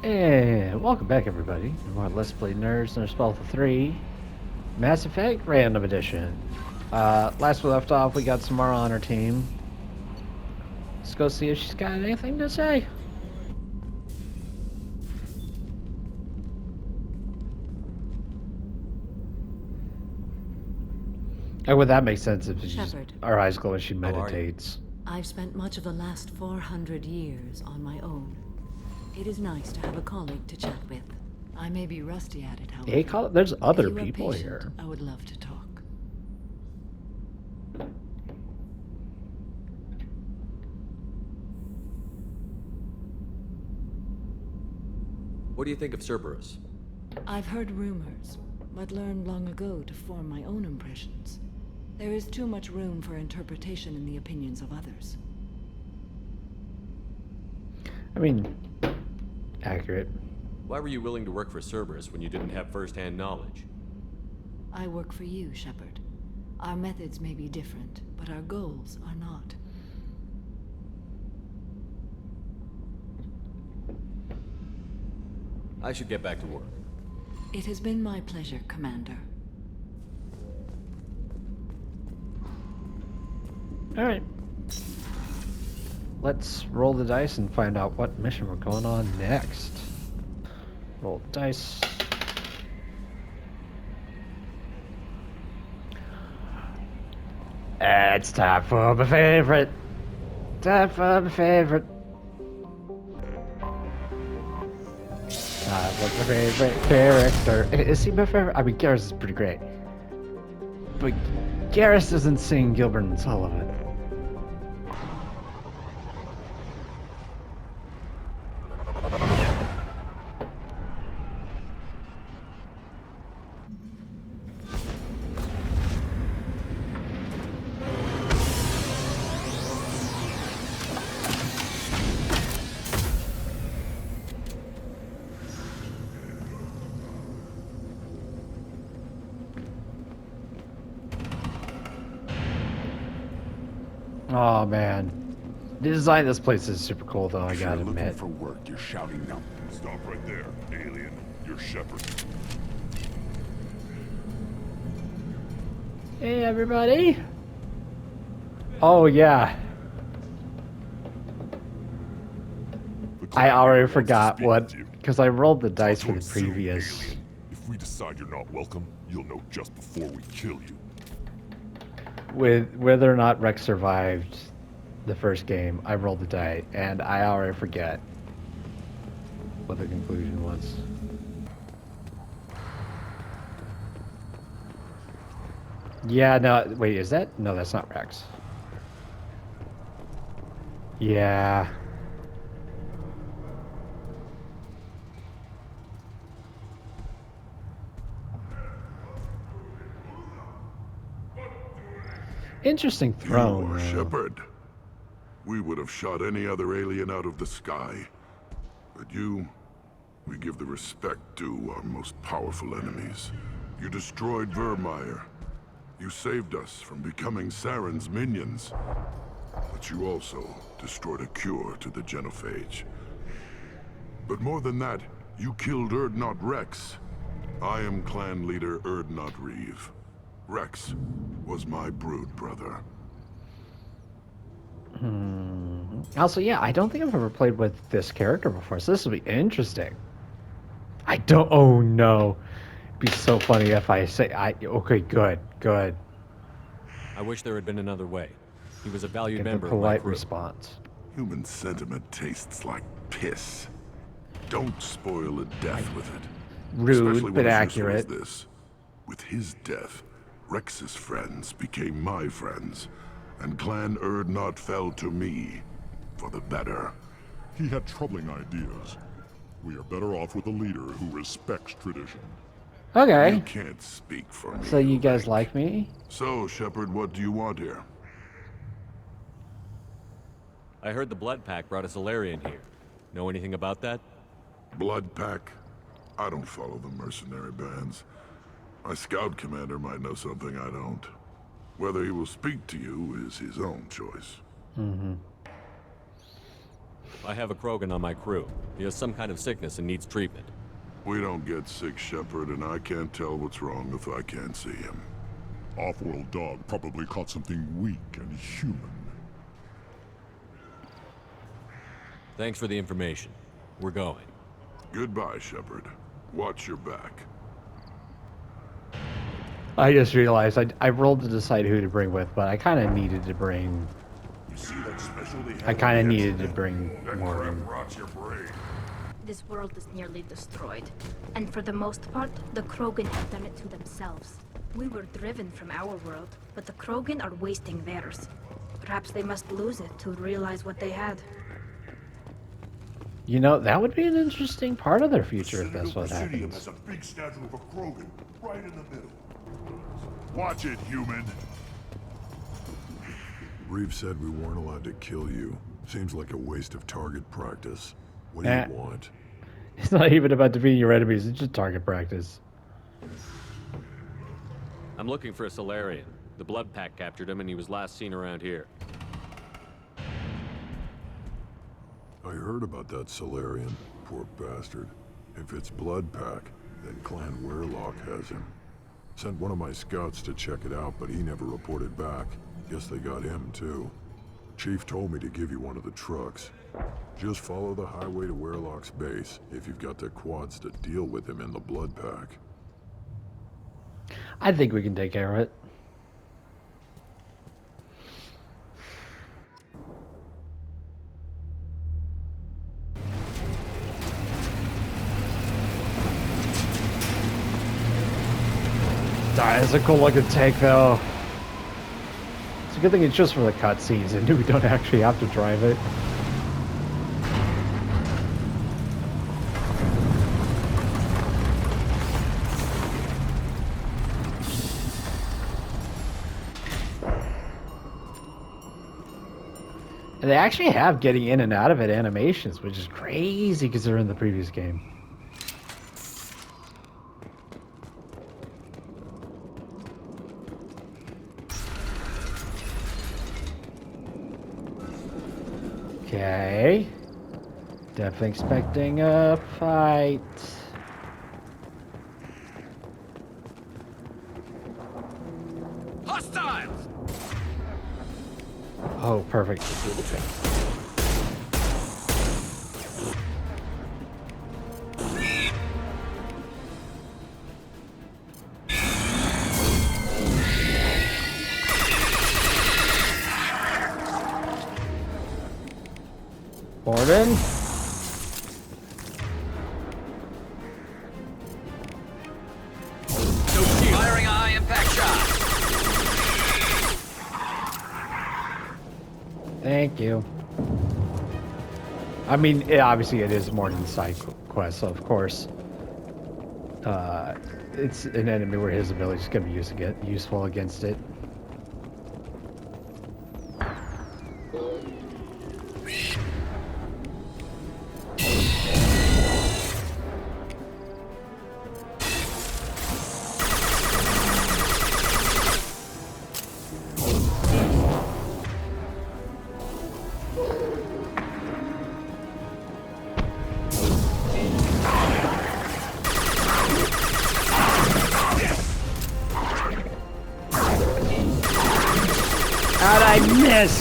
And welcome back, everybody, to more Let's Play Nerds Nerd Spelta 3 Mass Effect Random Edition. Last we left off, we got Samara on our team. Let's go see if she's got anything to say. And would that make sense if our eyes glow as she meditates? I've spent much of the last 400 years on my own. It is nice to have a colleague to chat with. I may be rusty at it, however. Hey, there's other if you people are patient, here. I would love to talk. What do you think of Cerberus? I've heard rumors, but learned long ago to form my own impressions. There is too much room for interpretation in the opinions of others. I mean, accurate. Why were you willing to work for Cerberus when you didn't have first-hand knowledge? I work for you, Shepard. Our methods may be different, but our goals are not. I should get back to work. It has been my pleasure, Commander. Alright. Let's roll the dice and find out what mission we're going on next. Roll the dice. It's time for my favorite. Time for my favorite. What's my favorite character? Is he my favorite? I mean, Garrus is pretty great. But Garrus doesn't sing Gilbert and Sullivan. Oh man, the design of this place is super cool, though. I gotta admit. Looking for work, you're shouting now. Stop right there, alien. You're Shepard. Hey everybody! Oh yeah. I already forgot what, because I rolled the dice for the previous. If we decide you're not welcome, you'll know just before we kill you. With whether or not Rex survived the first game, I rolled the die, and I already forget what the conclusion was. Yeah, no, wait, is that? No, that's not Rex. Yeah. Interesting throne. You are Shepard. We would have shot any other alien out of the sky. But you, we give the respect due our most powerful enemies. You destroyed Virmire. You saved us from becoming Saren's minions. But you also destroyed a cure to the genophage. But more than that, you killed Urdnot Rex. I am clan leader Urdnot Reeve. Rex was my brood brother. Also, yeah, I don't think I've ever played with this character before, so this will be interesting. I don't. Oh no, it'd be so funny if I say Okay, good. I wish there had been another way. He was a valued member of my polite crew. response. Human sentiment tastes like piss. Don't spoil a death with it. Rude, Especially but when accurate. this. With his death, Rex's friends became my friends, and Clan Urdnot fell to me for the better. He had troubling ideas. We are better off with a leader who respects tradition. Okay. You can't speak for me. So you guys like me? So, Shepard, what do you want here? I heard the Blood Pack brought a Solarian here. Know anything about that? Blood Pack? I don't follow the mercenary bands. My scout commander might know something I don't. Whether he will speak to you is his own choice. I have a Krogan on my crew. He has some kind of sickness and needs treatment. We don't get sick, Shepard, and I can't tell what's wrong if I can't see him. Off-world dog probably caught something weak and human. Thanks for the information. We're going. Goodbye, Shepard. Watch your back. I just realized I rolled to decide who to bring with, but I kind of needed to bring. You see that special they have I kind of on the needed to X-Men? bring That Morgan. crap rots your brain. This world is nearly destroyed. And for the most part, the Krogan have done it to themselves. We were driven from our world, but the Krogan are wasting theirs. Perhaps they must lose it to realize what they had. You know, that would be an interesting part of their future if Citadel that's what Presidium happens. has a big statue of a Krogan right in the middle. Watch it, human! Reeve said we weren't allowed to kill you. Seems like a waste of target practice. What do Eh. you want? It's not even about defeating your enemies, it's just target practice. I'm looking for a Solarian. The Blood Pack captured him and he was last seen around here. I heard about that Solarian. Poor bastard. If it's Blood Pack, then Clan Weirlock has him. Sent one of my scouts to check it out, but he never reported back. Guess they got him, too. Chief told me to give you one of the trucks. Just follow the highway to Weirlock's base, if you've got the quads to deal with him in the Blood Pack. I think we can take care of it. That's a cool looking tank though. It's a good thing it's just for the cutscenes and we don't actually have to drive it. And they actually have getting in and out of it animations, which is crazy because they're in the previous game. Okay. Definitely expecting a fight. Hostiles! Oh, perfect. Gordon? Firing a high impact shot. Thank you. I mean, obviously it is more than side quest, so of course. It's an enemy where his ability is going to be useful against it. How'd I miss?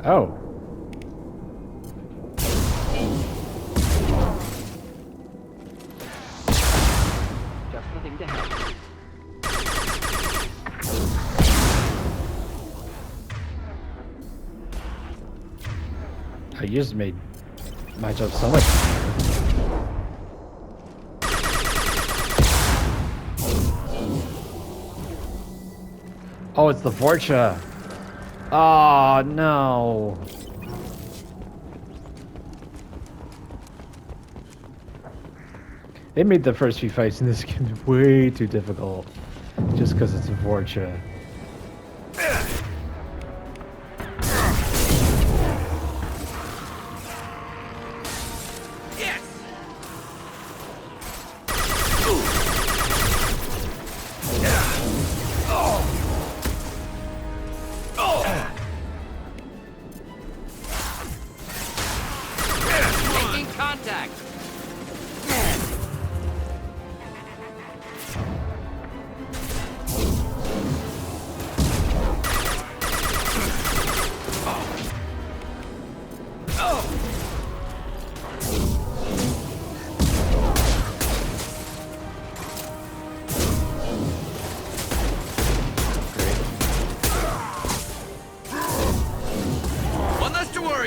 Oh. Just the thing to help. You just made my job so much easier. Oh, it's the Vorcha. Oh, no. They made the first few fights in this game way too difficult. Just because it's a Vorcha.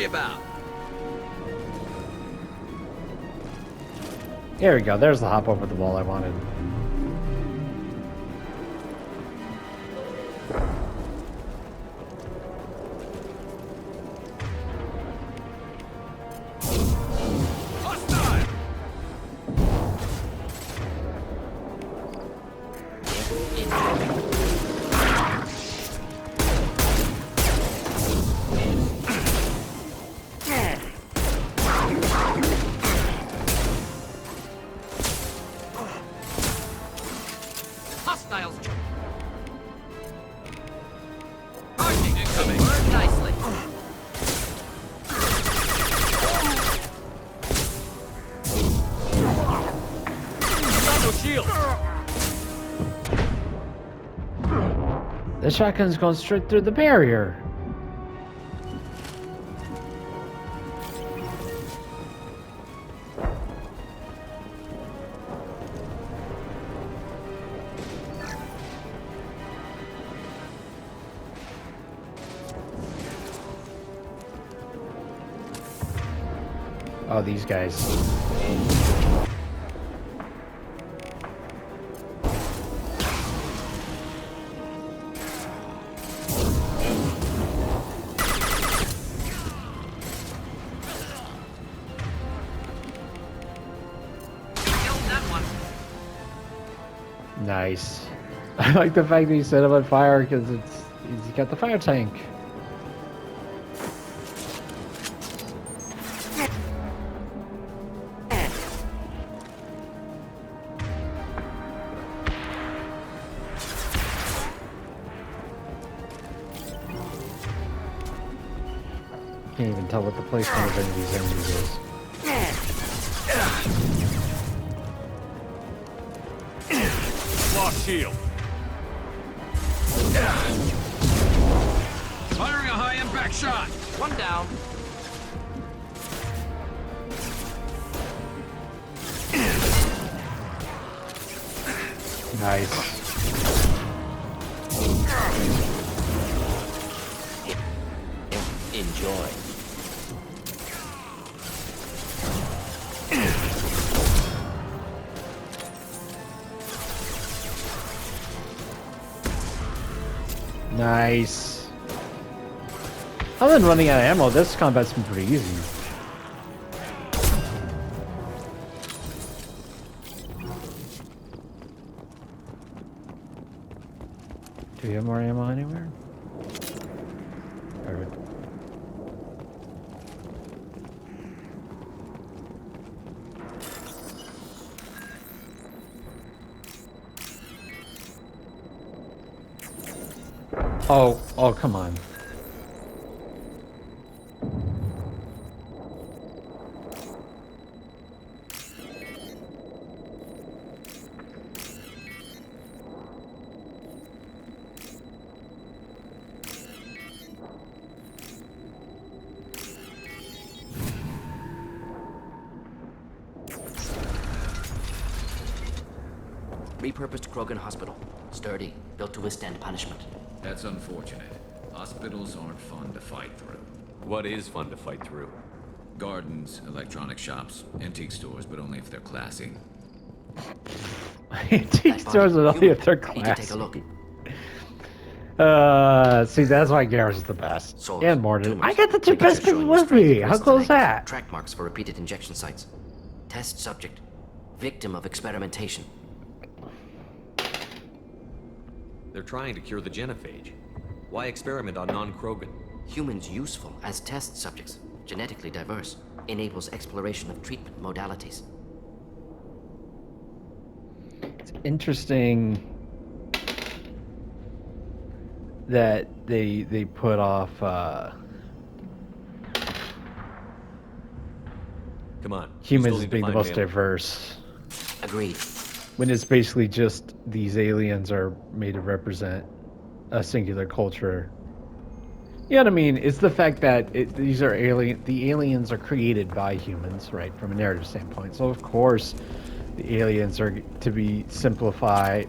worry about. There we go. There's the hop over the wall I wanted. Hostile! Hostiles! Charging incoming! Work nicely! Double shield! The shotgun's going straight through the barrier. Oh, these guys. Killed that one. Nice. I like the fact that you set him on fire because he's got the fire tank. Can't even tell what the placement of any of these enemies is. Lost shield. Firing a high impact shot. One down. Nice. Enjoy. Nice. Other than running out of ammo, this combat's been pretty easy. Do you have more ammo anywhere? Perfect. Oh, come on. Repurposed Krogan Hospital. Sturdy, built to withstand punishment. That's unfortunate. Hospitals aren't fun to fight through. What is fun to fight through? Gardens, electronic shops, antique stores, but only if they're classy. Antique stores are only if they're Need to take classy. a look. See, that's why Garrett's the best. Swords, And Morden. tumors, I got the two trinkets best showing people with restraint me. against How the cool is legs, that? Track marks for repeated injection sites. Test subject. Victim of experimentation. They're trying to cure the genophage. Why experiment on non-Krogan? Humans useful as test subjects. Genetically diverse. Enables exploration of treatment modalities. It's interesting that they put off Come on. we humans still as need to being the find most Mantle. diverse Agreed. when it's basically just these aliens are made to represent a singular culture. You know what I mean? It's the fact that these are the aliens are created by humans, right? From a narrative standpoint. So of course, the aliens are to simplify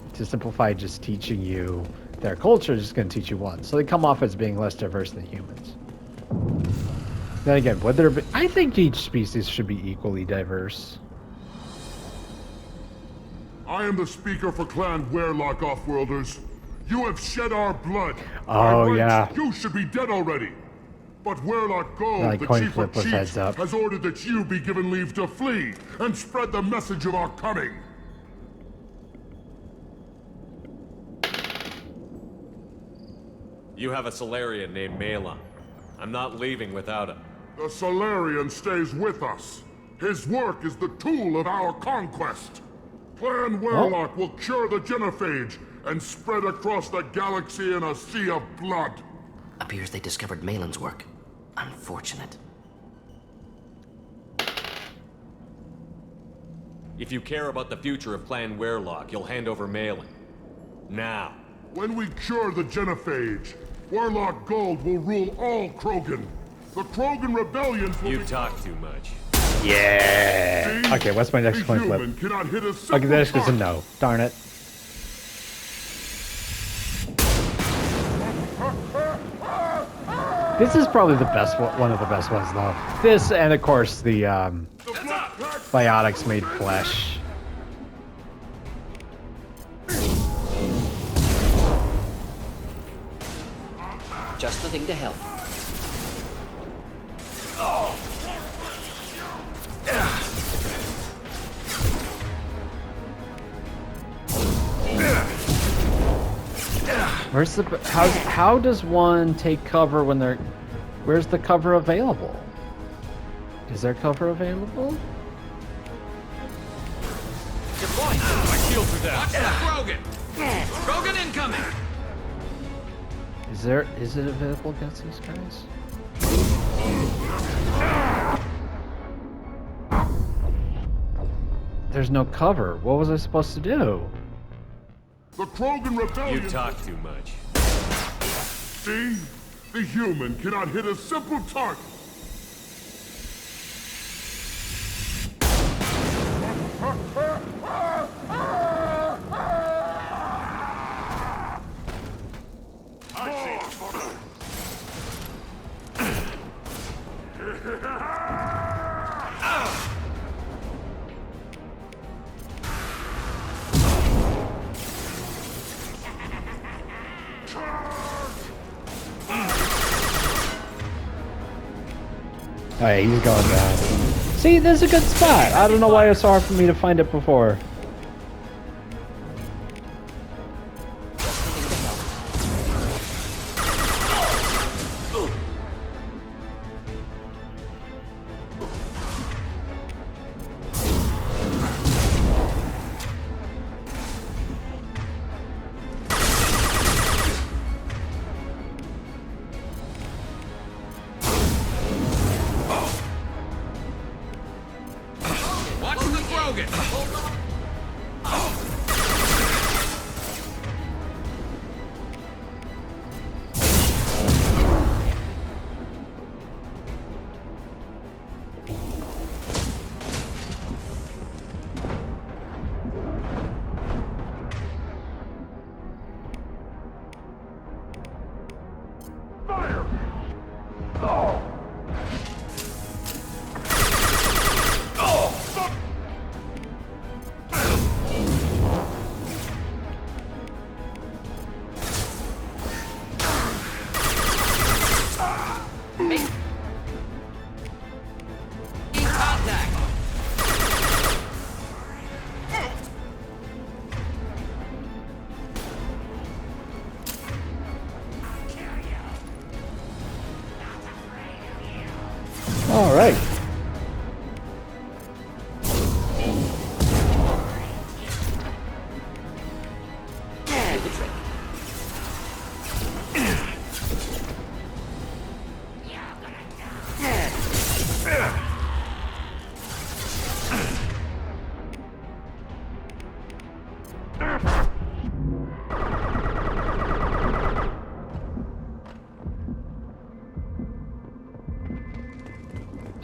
just teaching you their culture is just going to teach you one. So they come off as being less diverse than humans. Then again, would there be... I think each species should be equally diverse. I am the speaker for Clan Werlock, Offworlders. You have shed our blood. Oh, By rights, yeah. You should be dead already. But Werlock Gold, Like the coin chief flip of with chiefs, heads up. has ordered that you be given leave to flee and spread the message of our coming. You have a Solarian named Malon. I'm not leaving without him. The Solarian stays with us. His work is the tool of our conquest. Clan Werlock will cure the Genophage and spread across the galaxy in a sea of blood. Appears they discovered Malon's work. Unfortunate. If you care about the future of Clan Werlock, you'll hand over Malon. Now. When we cure the Genophage, Werlock Gold will rule all Krogan. The Krogan rebellions will You talk too much. Yeah. See? Okay, what's my next The coin flip? human cannot hit a simple Okay, that's just a target. no. Darn it. This is probably the best one of the best ones, though. This and of course the biotics made flesh. Just the thing to help. Where's the how does one take cover when they're where's the cover available? Is there cover available? Good point. My shields are down. Watch the Krogan. Krogan incoming. Is it available against these guys? There's no cover. What was I supposed to do? The Krogan rebellion. You talk too much. See? The human cannot hit a simple target. Oh yeah, he's going down. See, this is a good spot. I don't know why it's hard for me to find it before. Watch the Krogan. Contact. All right. Do the trick.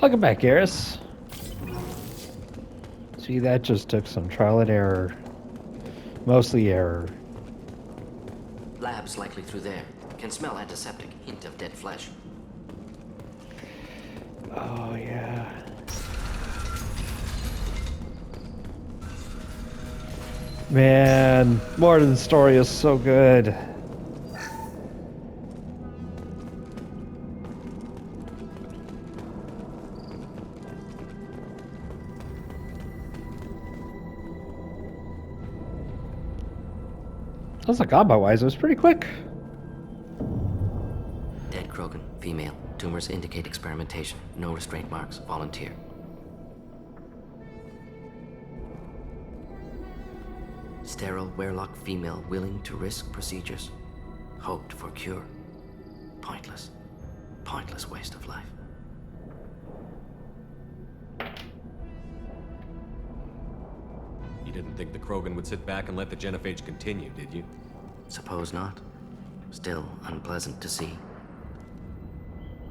Welcome back, Garrus. See, that just took some trial and error. Mostly error. Lab's likely through there. Can smell antiseptic. Hint of dead flesh. Oh, yeah. Man, Mordin's story is so good. I was like, combat-wise, it was pretty quick. Dead Krogan, female. Tumors indicate experimentation. No restraint marks. Volunteer. Sterile Werelock female willing to risk procedures. Hoped for cure. Pointless. Pointless waste of life. You didn't think the Krogan would sit back and let the genophage continue, did you? Suppose not. Still unpleasant to see.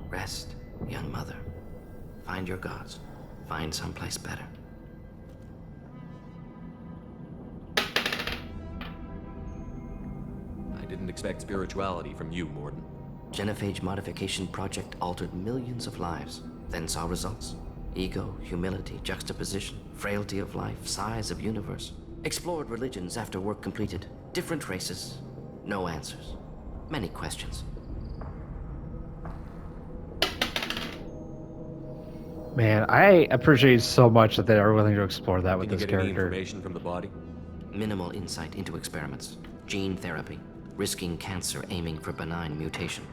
Rest, young mother. Find your gods. Find someplace better. I didn't expect spirituality from you, Mordin. Genophage modification project altered millions of lives, then saw results. Ego, humility, juxtaposition, frailty of life, size of universe. Explored religions after work completed. Different races. No answers. Many questions. Man, I appreciate so much that they are willing to explore that with Can this you get any character. information from the body? Minimal insight into experiments. Gene therapy. Risking cancer aiming for benign mutation.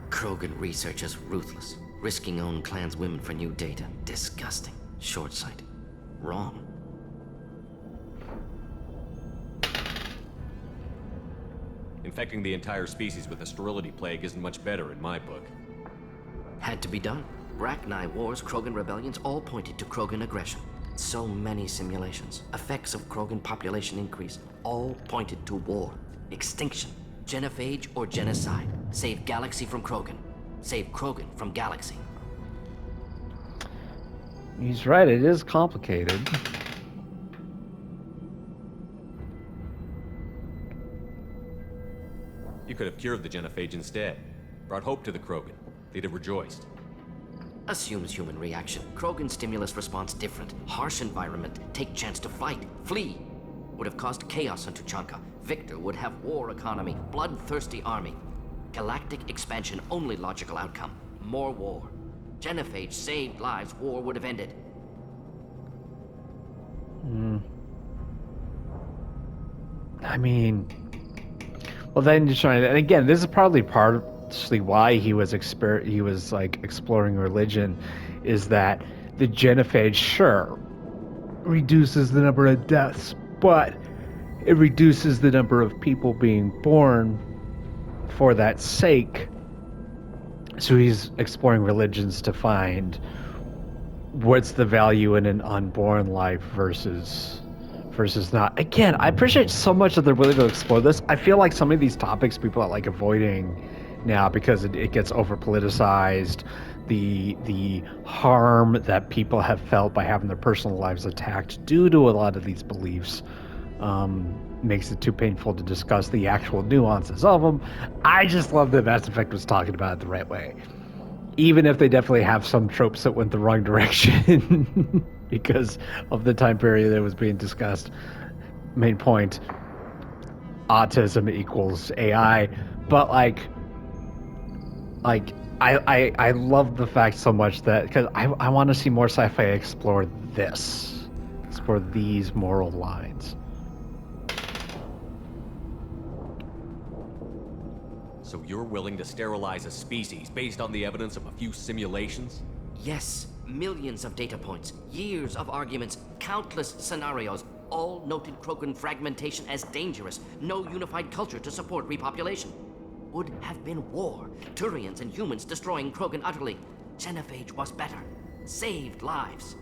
Krogan researchers ruthless. Risking own clan's women for new data. Disgusting. Short-sighted. Wrong. Infecting the entire species with the sterility plague isn't much better in my book. Had to be done. Rachni wars, Krogan rebellions, all pointed to Krogan aggression. So many simulations. Effects of Krogan population increase, all pointed to war. Extinction. Genophage or genocide. Save galaxy from Krogan. Save Krogan from galaxy. He's right, it is complicated. You could have cured the genophage instead. Brought hope to the Krogan. They'd have rejoiced. Assumes human reaction. Krogan stimulus response different. Harsh environment. Take chance to fight. Flee. Would have caused chaos on Tuchanka. Victor would have war economy. Bloodthirsty army. Galactic expansion only logical outcome. More war. Genophage saved lives. War would have ended. I mean, well, then you're trying. And again, this is probably partially why he was exploring religion, is that the genophage sure reduces the number of deaths, but it reduces the number of people being born for that sake. So he's exploring religions to find what's the value in an unborn life versus not. Again, I appreciate so much that they're willing to explore this. I feel like some of these topics people are like avoiding now because it gets over politicized. The harm that people have felt by having their personal lives attacked due to a lot of these beliefs makes it too painful to discuss the actual nuances of them. I just love that Mass Effect was talking about it the right way. Even if they definitely have some tropes that went the wrong direction because of the time period that was being discussed. Main point, autism equals AI. But I love the fact so much that, because I want to see more sci-fi explore these moral lines. So you're willing to sterilize a species based on the evidence of a few simulations? Yes, millions of data points, years of arguments, countless scenarios, all noted Krogan fragmentation as dangerous, no unified culture to support repopulation. Would have been war, Turians and humans destroying Krogan utterly. Genophage was better, saved lives.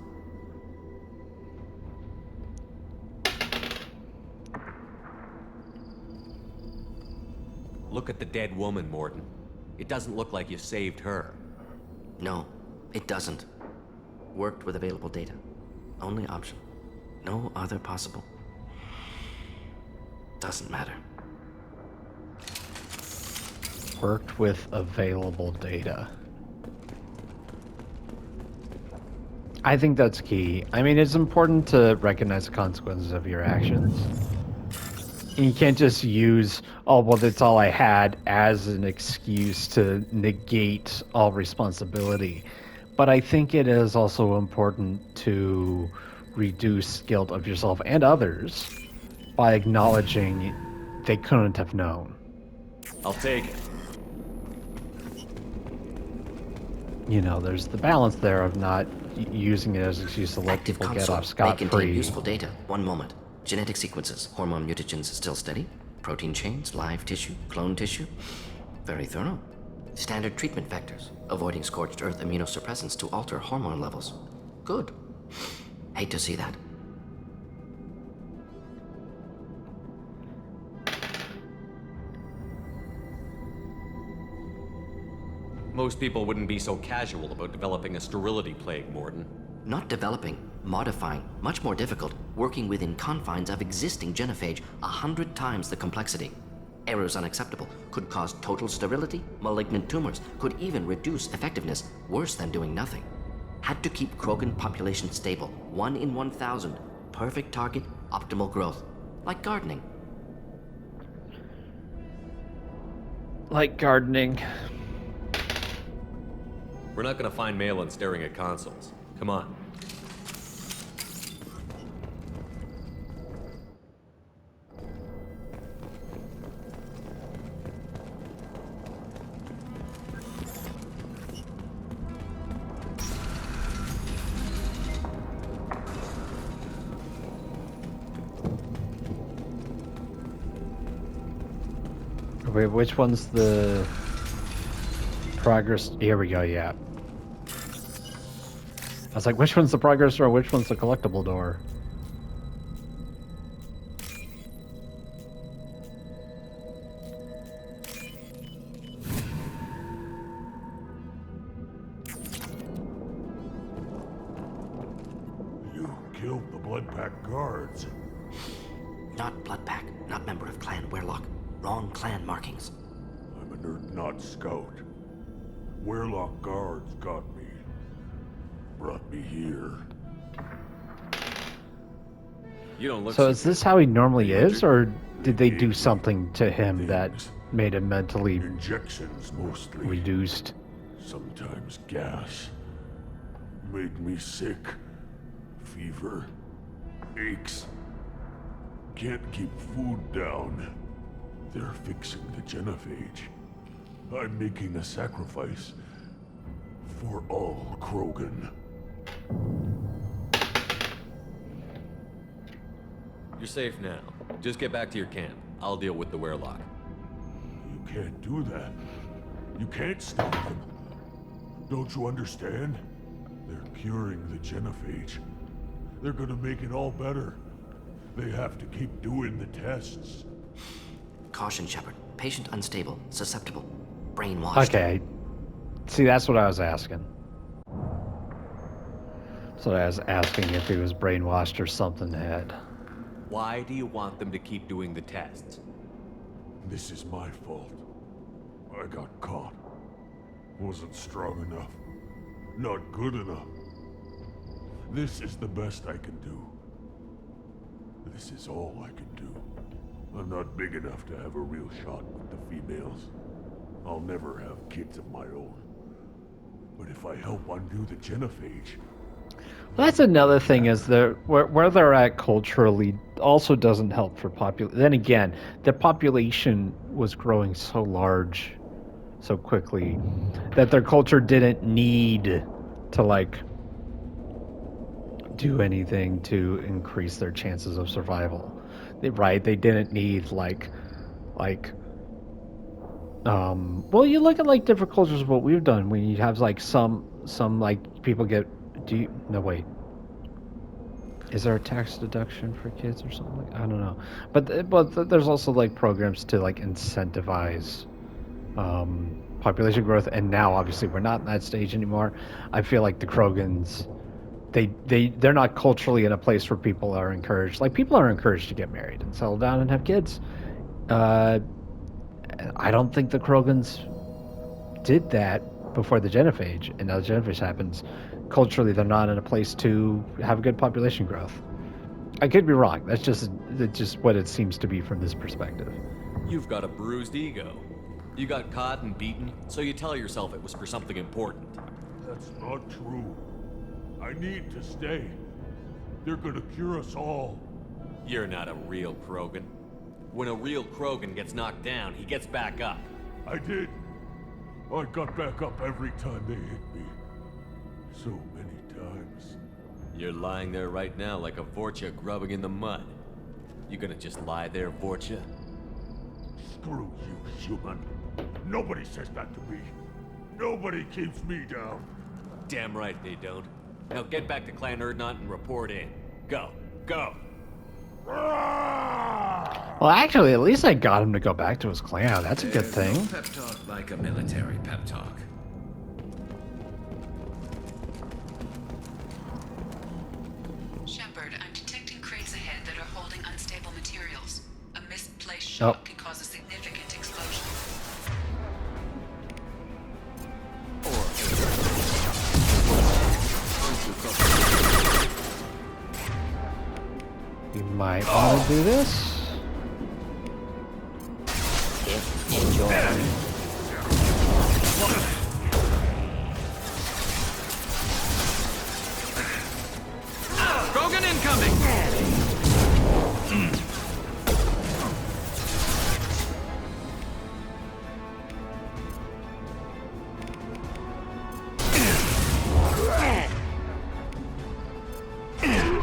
Look at the dead woman, Mordin. It doesn't look like you saved her. No, it doesn't. Worked with available data. Only option. No other possible. Doesn't matter. Worked with available data. I think that's key. I mean, it's important to recognize the consequences of your actions. And you can't just use, oh, well, that's all I had as an excuse to negate all responsibility. But I think it is also important to reduce guilt of yourself and others by acknowledging they couldn't have known. I'll take it. You know, there's the balance there of not using it as an excuse to let Active people get console off may scot-free. contain useful data. One moment. Genetic sequences, hormone mutagens still steady. Protein chains, live tissue, clone tissue. Very thorough. Standard treatment factors, avoiding scorched earth immunosuppressants to alter hormone levels. Good. Hate to see that. Most people wouldn't be so casual about developing a sterility plague, Mordin. Not developing, modifying, much more difficult, working within confines of existing genophage, 100 times the complexity. Errors unacceptable, could cause total sterility, malignant tumors, could even reduce effectiveness, worse than doing nothing. Had to keep Krogan population stable, 1 in 1,000. Perfect target, optimal growth. Like gardening. Like gardening. We're not gonna find Malin staring at consoles. Come on. Wait, which one's the progress? Here we go, yeah. I was like, which one's the progress door, which one's the collectible door? You killed the Bloodpack guards. Not Bloodpack, not member of Clan Werlock. Wrong clan markings. I'm a nerd, not scout. Werlock guards got me. Brought me here. You don't look So is this how he normally is, or did they do something to him that made him mentally Injections mostly. reduced? Sometimes gas. Made me sick. Fever. Aches. Can't keep food down. They're fixing the genophage. I'm making a sacrifice. For all Krogan. You're safe now. Just get back to your camp. I'll deal with the Werlock. You can't do that. You can't stop them. Don't you understand? They're curing the genophage. They're gonna make it all better. They have to keep doing the tests. Caution, Shepard. Patient unstable, susceptible, brainwashed. Okay. See, that's what I was asking. So I was asking if he was brainwashed or something had. Why do you want them to keep doing the tests? This is my fault. I got caught. Wasn't strong enough. Not good enough. This is the best I can do. This is all I can do. I'm not big enough to have a real shot with the females. I'll never have kids of my own. But if I help undo the genophage... Well, that's another thing, is where they're at culturally also doesn't help for population. Then again, the population was growing so large so quickly that their culture didn't need to, like, do anything to increase their chances of survival. Right? They didn't need, well, you look at, like, different cultures, what we've done, when you have, like, some like, people get... No, wait. Is there a tax deduction for kids or something? I don't know. But there's also, like, programs to, like, incentivize population growth, and now, obviously, we're not in that stage anymore. I feel like the Krogans... They're not culturally in a place where people are encouraged. Like, people are encouraged to get married and settle down and have kids. I don't think the Krogans did that before the genophage, and now the genophage happens. Culturally, they're not in a place to have a good population growth. I could be wrong. That's just what it seems to be from this perspective. You've got a bruised ego. You got caught and beaten, so you tell yourself it was for something important. That's not true. I need to stay. They're gonna cure us all. You're not a real Krogan. When a real Krogan gets knocked down, he gets back up. I did. I got back up every time they hit me. So many times. You're lying there right now like a Vorcha grubbing in the mud. You gonna just lie there, Vorcha? Screw you, human. Nobody says that to me. Nobody keeps me down. Damn right they don't. Now get back to Clan Urdnot and report in. Go. Go! Well, actually, at least I got him to go back to his clan. That's a good thing. No pep talk like a military pep talk. Shepard, I'm detecting crates ahead that are holding unstable materials. A misplaced shock can cause a significant explosion. You might want to do this. Enjoy. Krogan incoming!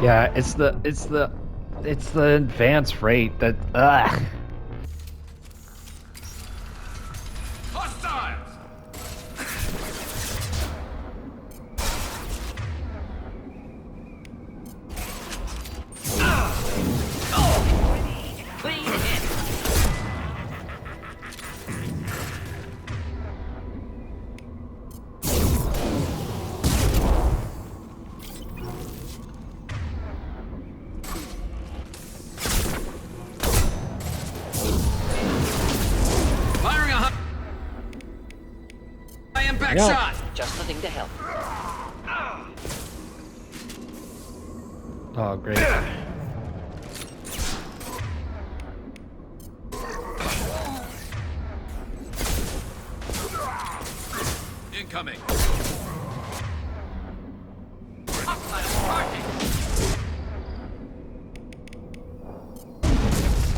Yeah, it's the advance rate that Hostiles! Firing a high impact Yeah. shot! Just looking to help. oh great. Incoming!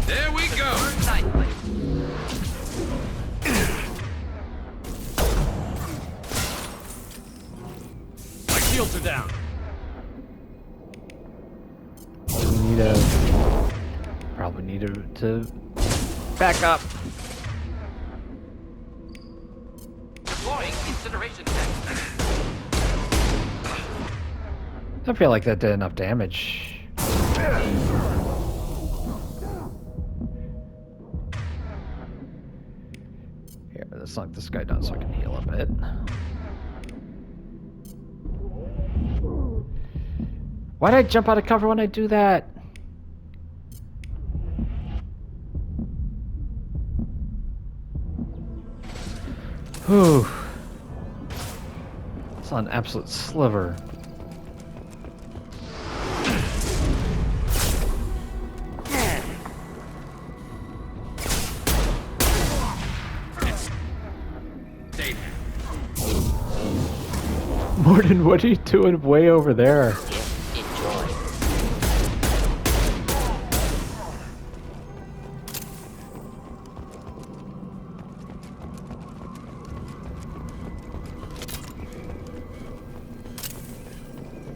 There we go! My shields are down. Probably need to back up. Deploying incineration tank. I feel like that did enough damage. Here, let's knock this guy down so I can heal a bit. Why'd I jump out of cover when I do that? Whew. It's an absolute sliver. Mordin, what are you doing way over there? Enjoy.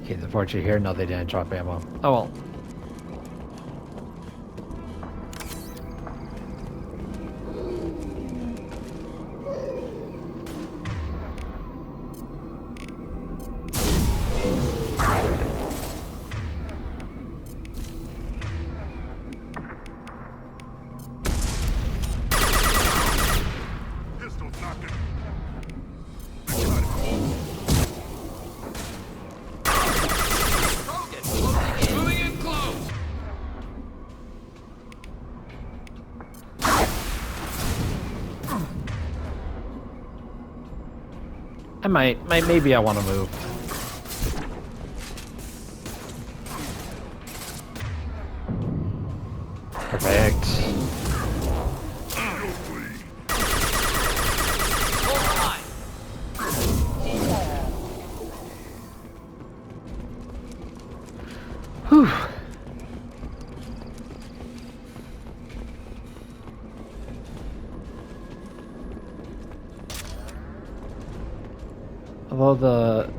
Okay, the Vorcha here. No, they didn't drop ammo. Oh well. Pistol's knocking. Moving in close! I might. Maybe I want to move. Perfect. Whew. Although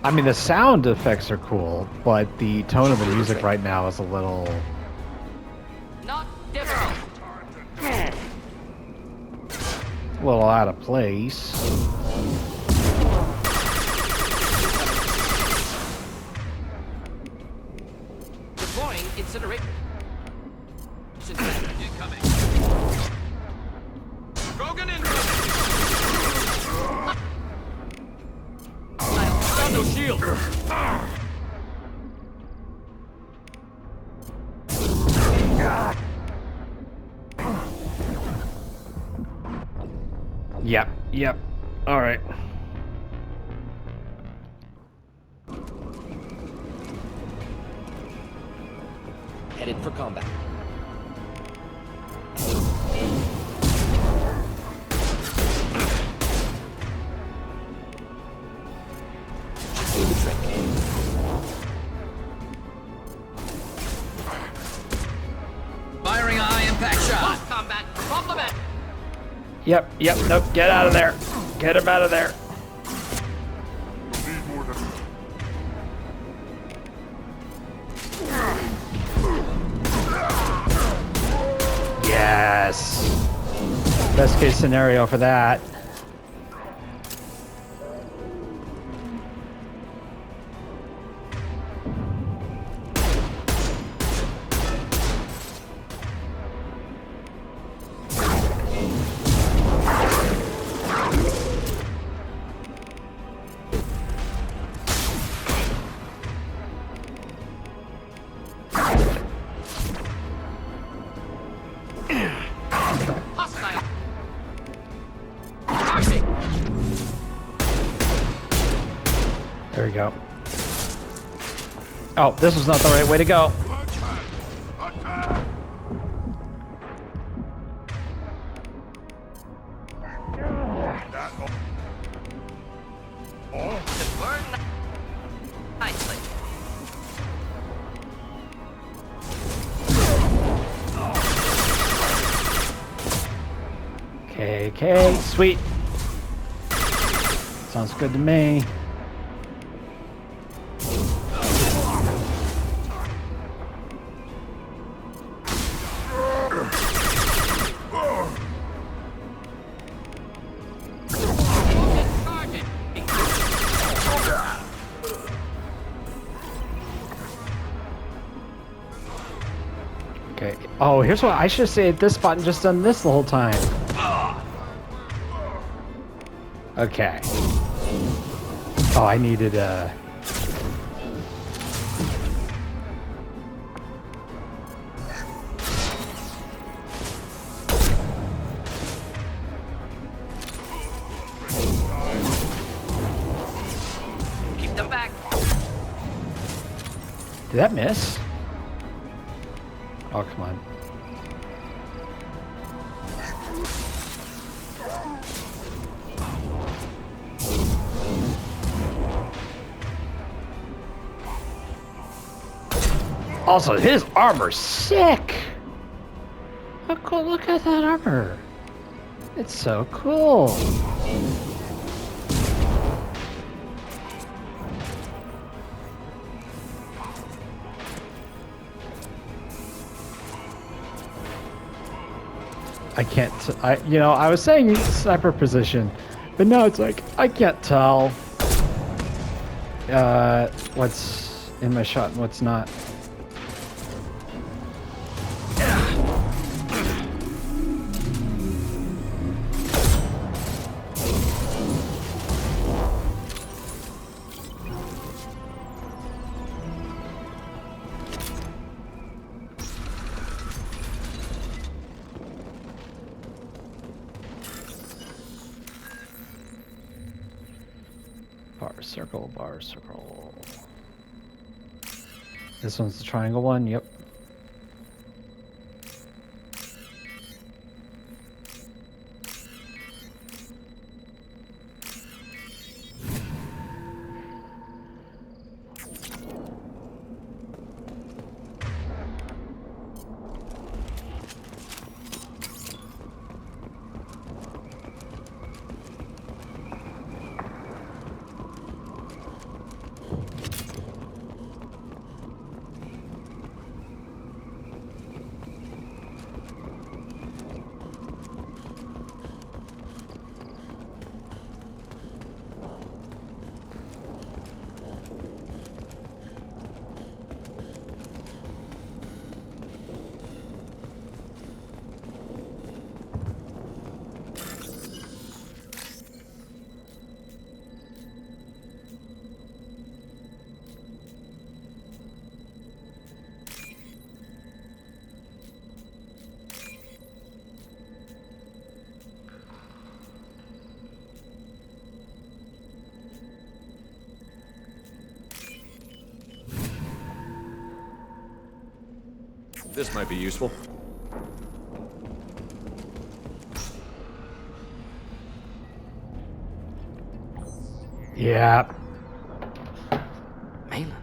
I mean the sound effects are cool, but the tone of the music right now is a little Not difficult. out of place. Deploying incineration. Incoming. Krogan incoming. Found no shield. Yep. All right. Headed for combat. Should do the trick. Firing a high-impact shot. Combat. Compliment. Yep. Nope. Get out of there. Get him out of there. Need more than... Yes. Best case scenario for that. Hostile. There we go. Oh, this was not the right way to go. Burn nicely. Okay, sweet. Sounds good to me. Okay. Oh, here's what I should say at this spot and just done this the whole time. Okay. Oh, I needed Keep them back. Did that miss? Oh, come on. Also, his armor's sick! How cool, look at that armor! It's so cool! I can't, I was saying sniper position, but now it's like, I can't tell what's in my shot and what's not. bar, circle, bar, circle. This one's the triangle one, yep. This might be useful. Yeah. Malin,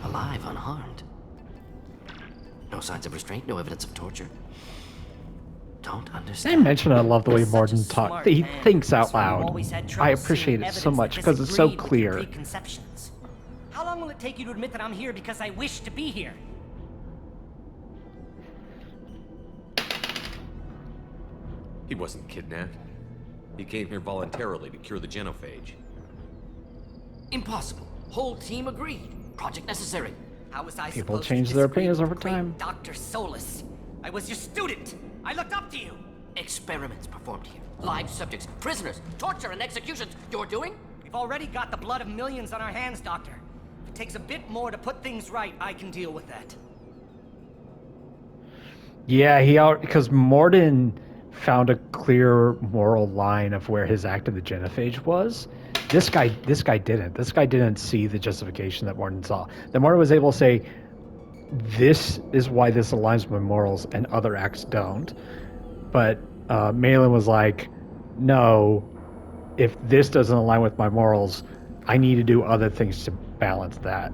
alive, unharmed. No signs of restraint, no evidence of torture. Don't I understand. mentioned I love the way Morden talks. He thinks out loud. I appreciate it so much because it's so clear. How long will it take you to admit that I'm here because I wish to be here? He wasn't kidnapped. He came here voluntarily to cure the genophage. Impossible. Whole team agreed. Project necessary. How was I People supposed change to their disagree opinions with over the great time. Dr. Solus. I was your student. I looked up to you. Experiments performed here. Live subjects, prisoners, torture and executions. You're doing? We've already got the blood of millions on our hands, Doctor. If it takes a bit more to put things right, I can deal with that. Yeah, because Morden found a clear moral line of where his act of the genophage was. This guy didn't. This guy didn't see the justification that Morden saw. That Morden was able to say, this is why this aligns with my morals and other acts don't. But Malin was like, no, if this doesn't align with my morals, I need to do other things to balance that.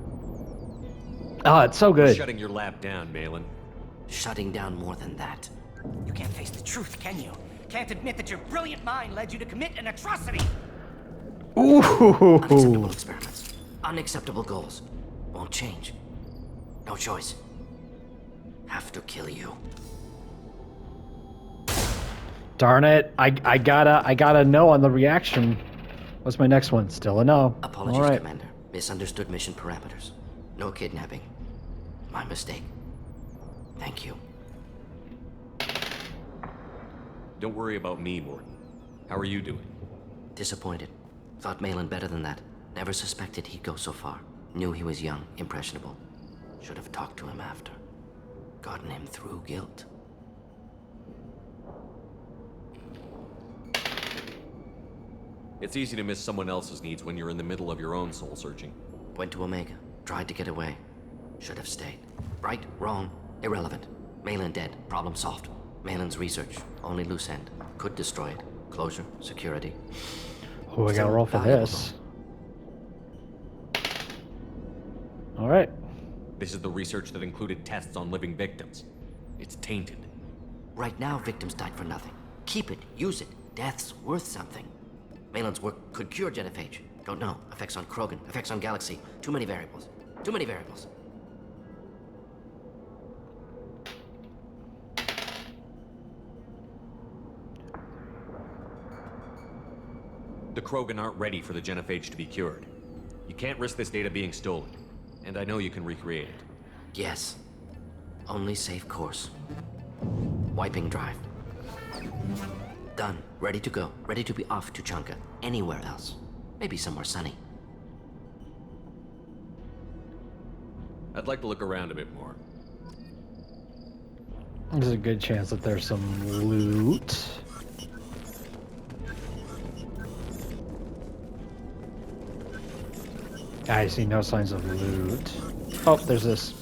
Oh, it's so good. Shutting your lab down, Malin. Shutting down more than that. You can't face the truth, can you? Can't admit that your brilliant mind led you to commit an atrocity. Ooh. Unacceptable experiments. Unacceptable goals. Won't change. No choice. Have to kill you. Darn it! I gotta know on the reaction. What's my next one? Still a no. Apologies, All right. Commander. Misunderstood mission parameters. No kidnapping. My mistake. Thank you. Don't worry about me, Morden. How are you doing? Disappointed. Thought Malin better than that. Never suspected he'd go so far. Knew he was young, impressionable. Should have talked to him after. Gotten him through guilt. It's easy to miss someone else's needs when you're in the middle of your own soul searching. Went to Omega. Tried to get away. Should have stayed. Right, wrong, irrelevant. Malin dead. Problem solved. Malin's research. Only loose end. Could destroy it. Closure. Security. Oh, I gotta roll for this. All right. This is the research that included tests on living victims. It's tainted. Right now, victims died for nothing. Keep it. Use it. Death's worth something. Malin's work could cure genophage. Don't know. Effects on Krogan. Effects on Galaxy. Too many variables. Too many variables. The Krogan aren't ready for the genophage to be cured. You can't risk this data being stolen. And I know you can recreate it. Yes. Only safe course. Wiping drive. Done. Ready to go. Ready to be off to Chanka. Anywhere else. Maybe somewhere sunny. I'd like to look around a bit more. There's a good chance that there's some loot. I see no signs of loot. Oh, there's this.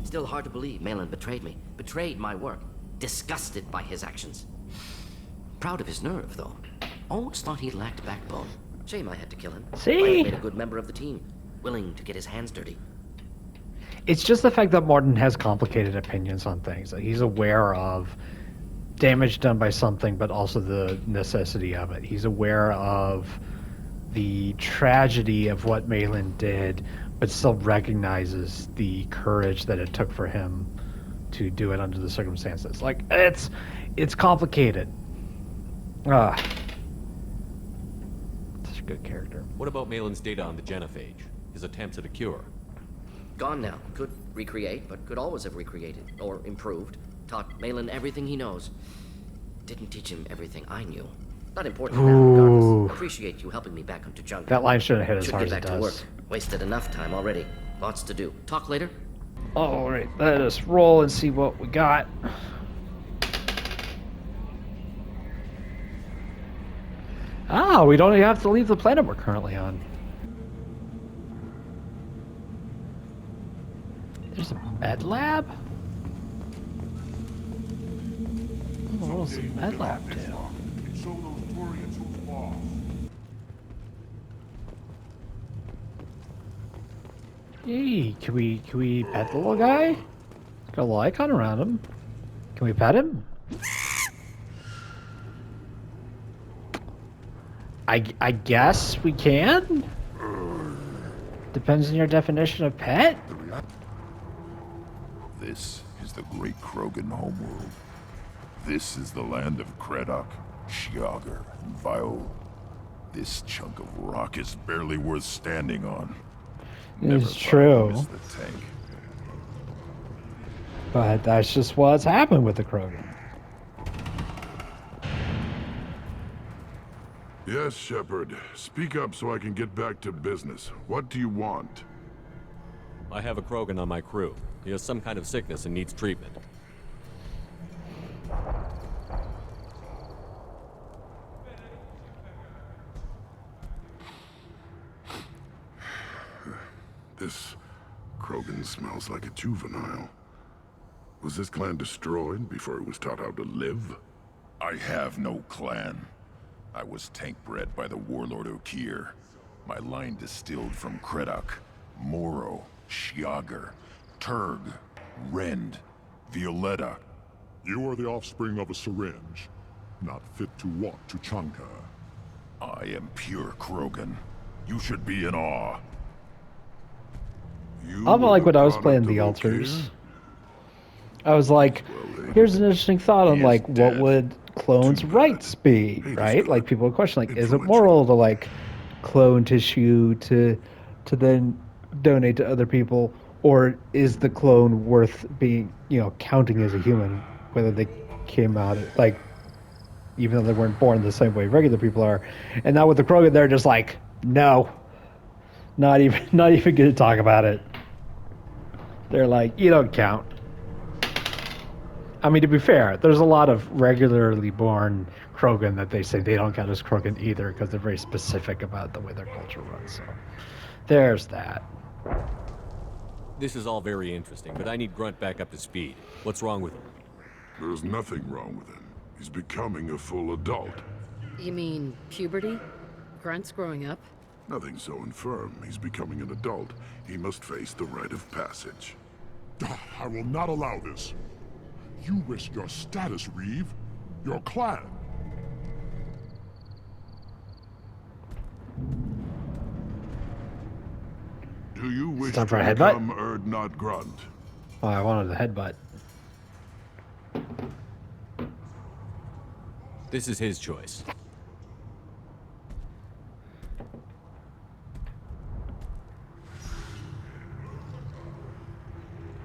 Still hard to believe Malin betrayed me. Betrayed my work. Disgusted by his actions. Proud of his nerve, though. Almost thought he lacked backbone. Shame I had to kill him. See? Might have made a good member of the team. Willing to get his hands dirty. It's just the fact that Martin has complicated opinions on things. That he's aware of damage done by something, but also the necessity of it. He's aware of the tragedy of what Malin did, but still recognizes the courage that it took for him to do it under the circumstances. Like, it's complicated. Such a good character. What about Malin's data on the genophage? His attempts at a cure? Gone now. Could recreate, but could always have recreated. Or improved. Taught Malin everything he knows. Didn't teach him everything I knew. Not important now, regardless. Appreciate you helping me back onto Junker. That line shouldn't hit as Should hard get as it back to work. does. Wasted enough time already. Lots to do. Talk later. Alright, let us roll and see what we got. Ah, we don't even have to leave the planet we're currently on. There's a med lab? What does the med lab do? Hey, can we pet the little guy? Got a little icon around him. Can we pet him? I guess we can? Depends on your definition of pet. This is the great Krogan homeworld. This is the land of Kredok, Shiagar, and Viol. This chunk of rock is barely worth standing on. It's true. Never thought I'd miss the tank. But that's just what's happened with the Krogan. Yes, Shepard. Speak up so I can get back to business. What do you want? I have a Krogan on my crew. He has some kind of sickness and needs treatment. This Krogan smells like a juvenile. Was this clan destroyed before it was taught how to live? I have no clan. I was tank bred by the warlord Okeer. My line distilled from Kredok, Moro, Shiagar, Turg, Rend, Violetta. You are the offspring of a syringe, not fit to walk to Chanka. I am pure Krogan. You should be in awe. I'm like when I was playing the altars. I was like, here's an interesting thought on like what would clones' rights be, right? Like people would question like, is it moral to like clone tissue to then donate to other people, or is the clone worth being, you know, counting as a human, whether they came out like even though they weren't born the same way regular people are? And now with the Krogan, they're just like, no, not even going to talk about it. They're like, you don't count. I mean, to be fair, there's a lot of regularly born Krogan that they say they don't count as Krogan either because they're very specific about the way their culture runs. So there's that. This is all very interesting, but I need Grunt back up to speed. What's wrong with him? There's nothing wrong with him. He's becoming a full adult. You mean puberty? Grunt's growing up? Nothing so infirm. He's becoming an adult. He must face the rite of passage. I will not allow this. You risk your status, Reeve. Your clan. Do you wish Time for to a headbutt? become Urdnot Grunt? Oh, I wanted a headbutt. This is his choice.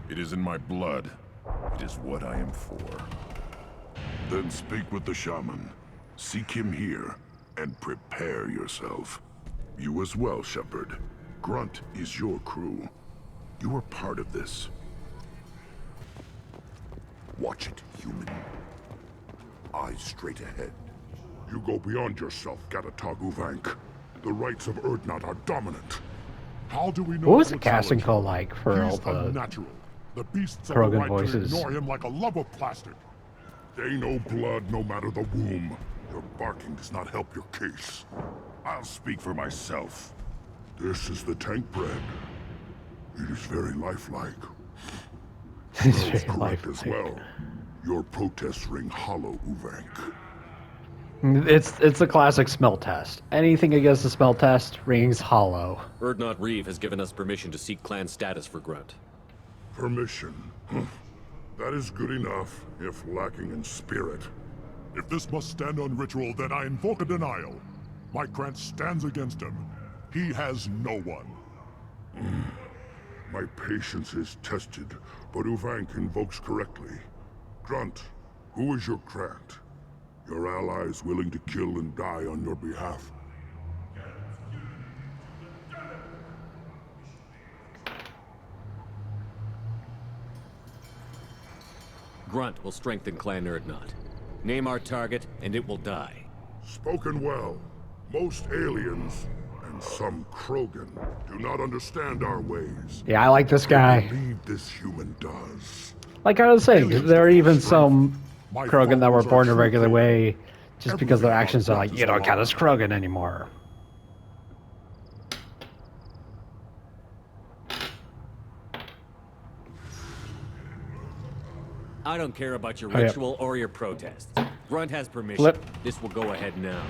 It is in my blood. It is what I am for. Then speak with the shaman. Seek him here, and prepare yourself. You as well, Shepard. Grunt is your crew. You are part of this. Watch it, human. Eyes straight ahead. You go beyond yourself, Gatatog Uvank. The rights of Urdnot are dominant. How do we know? What was the casting call like for all He's the unnatural. The beasts have Krogan the right voices? to ignore him like a lump of plastic. They know blood no matter the womb. Your barking does not help your case. I'll speak for myself. This is the tank bread. It is very lifelike. Smells correct as well. Your protests ring hollow, Uvank. It's the classic smell test. Anything against the smell test rings hollow. Urdnot Reeve has given us permission to seek clan status for Grunt. Permission. That is good enough, if lacking in spirit. If this must stand on ritual, then I invoke a denial. My Grant stands against him. He has no one. My patience is tested, but Uvank invokes correctly. Grunt, who is your Grant? Your allies willing to kill and die on your behalf? Grunt will strengthen Clan Urdnot. Name our target, and it will die. Spoken well. Most aliens, and some Krogan, do not understand our ways. Yeah, I like this guy. I believe this human does. Like I was saying, there are even some Krogan that were born a regular way just because their actions are like, you don't count as Krogan anymore. I don't care about your Oh, yeah. ritual or your protests. Grunt has permission. Flip. This will go ahead now.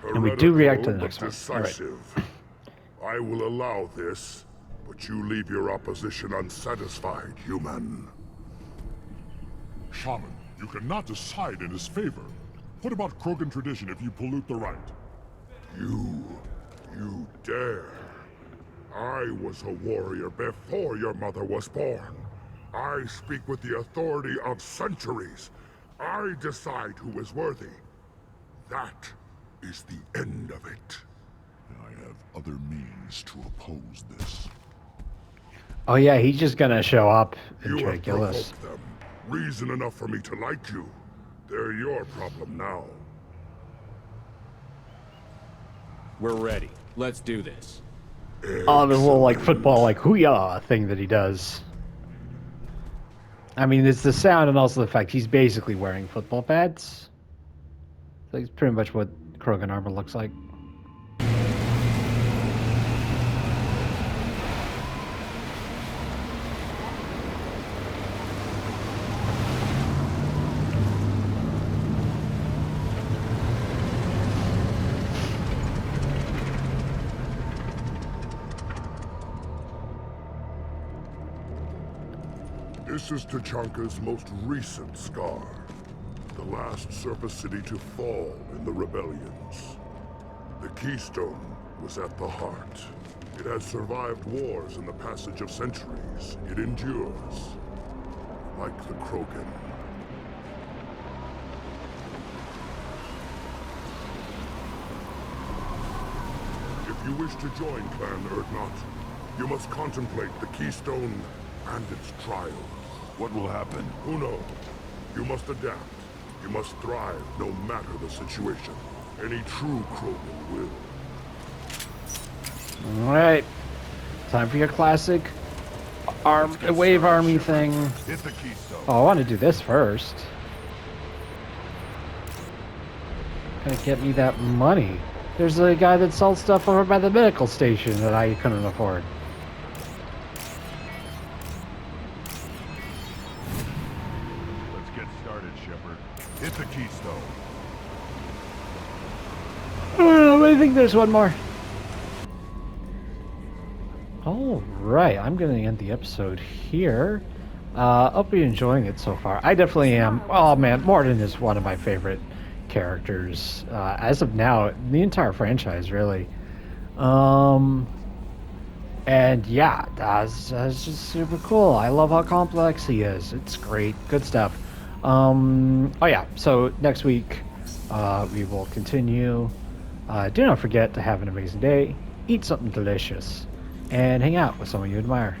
And we do react to the Heretical, next but one. All right. decisive. I will allow this, but you leave your opposition unsatisfied, human. Shaman, you cannot decide in his favor. What about Krogan tradition if you pollute the rite? You dare. I was a warrior before your mother was born. I speak with the authority of centuries. I decide who is worthy. That is the end of it. I have other means to oppose this. Oh yeah, he's just gonna show up and You try to have kill us. provoked them. Reason enough for me to like you. They're your problem now. We're ready. Let's do this. Oh, the little like football like hoo-yah thing that he does. I mean, it's the sound and also the fact he's basically wearing football pads. That's pretty much what Krogan armor looks like. This is Tachanka's most recent scar. The last surface city to fall in the rebellions. The Keystone was at the heart. It has survived wars in the passage of centuries. It endures. Like the Krogan. If you wish to join Clan Urdnot, you must contemplate the Keystone and its trial. What will happen? Who knows? You must adapt. You must thrive no matter the situation. Any true Krogan will. Alright. Time for your classic wave army thing. Hit the keystone. Oh, I want to do this first. Gonna get me that money. There's a guy that sells stuff over by the medical station that I couldn't afford. Let's get started, Shepard. Hit the keystone. I think there's one more. Alright, I'm going to end the episode here. Hope you're enjoying it so far. I definitely am. Oh man, Mordin is one of my favorite characters as of now, the entire franchise really. And yeah, that's just super cool. I love how complex he is. It's great, good stuff. Oh yeah, so next week we will continue. Do not forget to have an amazing day, eat something delicious, and hang out with someone you admire.